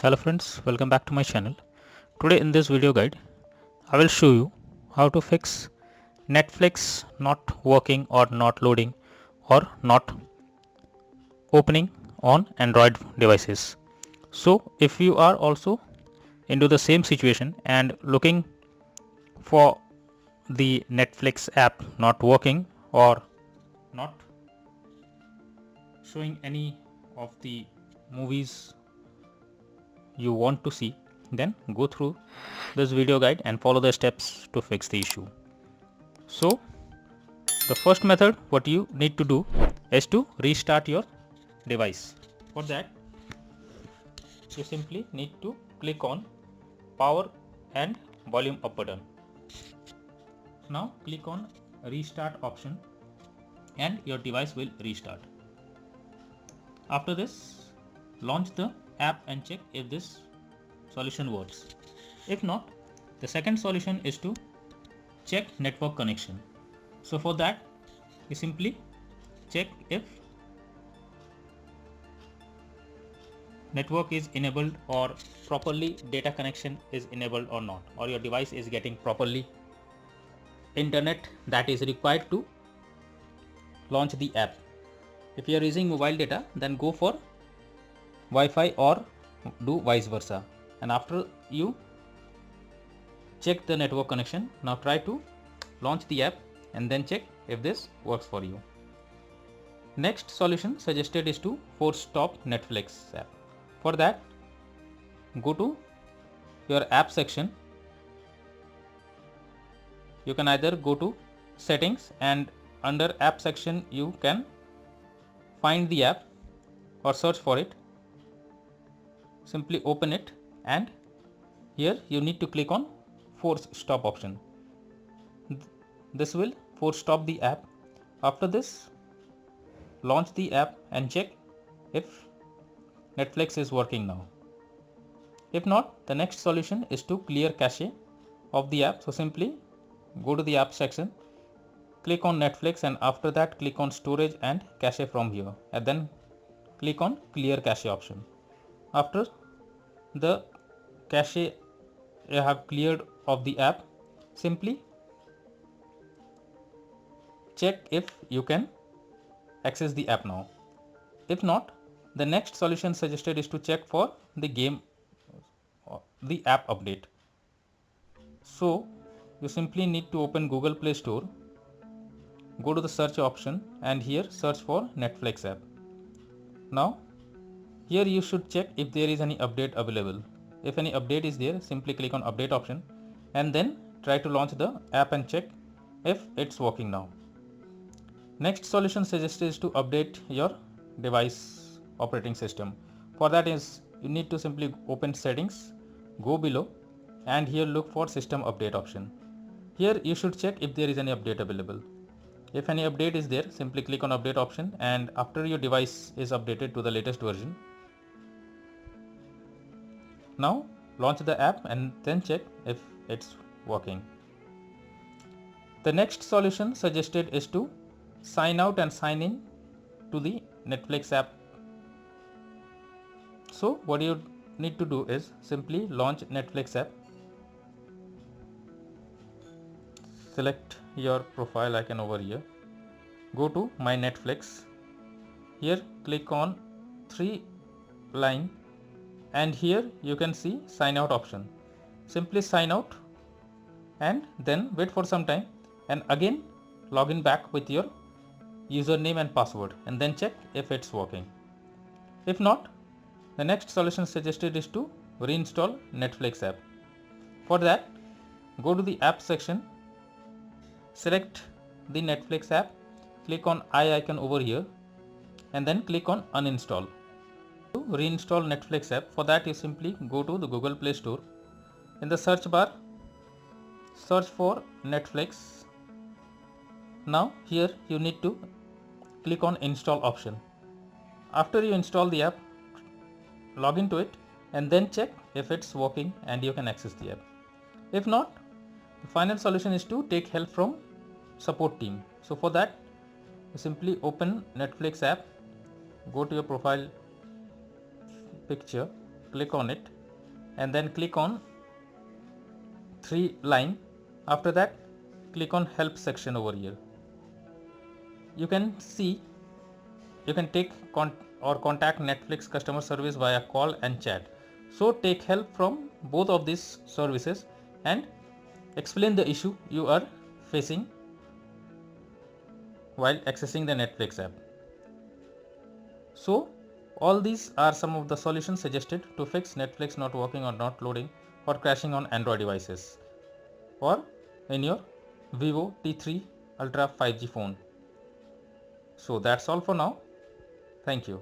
Hello friends, welcome back to my channel. Today in this video guide, I will show you how to fix Netflix not working or not loading or not opening on Android devices. So if you are also into the same situation and looking for the Netflix app not working or not showing any of the movies you want to see, then go through this video guide and follow the steps to fix the issue. So the first method what you need to do is to restart your device. For that you simply need to click on power and volume up button. Now click on restart option and your device will restart. After this, launch the app and check if this solution works. If not, the second solution is to check network connection. So for that you simply check if network is enabled or properly data connection is enabled or not, or your device is getting properly internet that is required to launch the app. If you are using mobile data, then go for Wi-Fi or do vice versa. And after you check the network connection, now try to launch the app and then check if this works for you. Next solution suggested is to force stop Netflix app. For that, go to your app section. You can either go to settings and under app section you can find the app or search for it. Simply open it and here you need to click on force stop option. This will force stop the app. After this, launch the app and check if Netflix is working now. If not, the next solution is to clear cache of the app. So simply go to the app section, click on Netflix and after that click on storage and cache from here and then click on clear cache option. After the cache you have cleared of the app, simply check if you can access the app now. If not, the next solution suggested is to check for the game, the app update. So you simply need to open Google Play Store, go to the search option and here search for Netflix app. Now here you should check if there is any update available. If any update is there, simply click on update option and then try to launch the app and check if it's working now. Next solution suggested is to update your device operating system. For that is you need to simply open settings, go below and here look for system update option. Here you should check if there is any update available. If any update is there, simply click on update option and after your device is updated to the latest version, now launch the app and then check if it's working. The next solution suggested is to sign out and sign in to the Netflix app. So what you need to do is simply launch Netflix app, select your profile icon over here, go to my Netflix, here click on 3 line and here you can see sign out option. Simply sign out and then wait for some time and again log in back with your username and password and then check if it's working. If not, the next solution suggested is to reinstall Netflix app. For that, go to the app section, select the Netflix app, click on I icon over here and then click on uninstall. To reinstall Netflix app, for that you simply go to the Google Play Store. In the search bar, search for Netflix. Now here you need to click on install option. After you install the app, log into it and then check if it's working and you can access the app. If not, the final solution is to take help from support team. So for that, you simply open Netflix app, go to your profile picture click on it and then click on 3 line. After that, click on help section over here. You can see you can take or contact Netflix customer service via call and chat. So take help from both of these services and explain the issue you are facing while accessing the Netflix app. So all these are some of the solutions suggested to fix Netflix not working or not loading or crashing on Android devices or in your Vivo T3 Ultra 5G phone. So that's all for now. Thank you.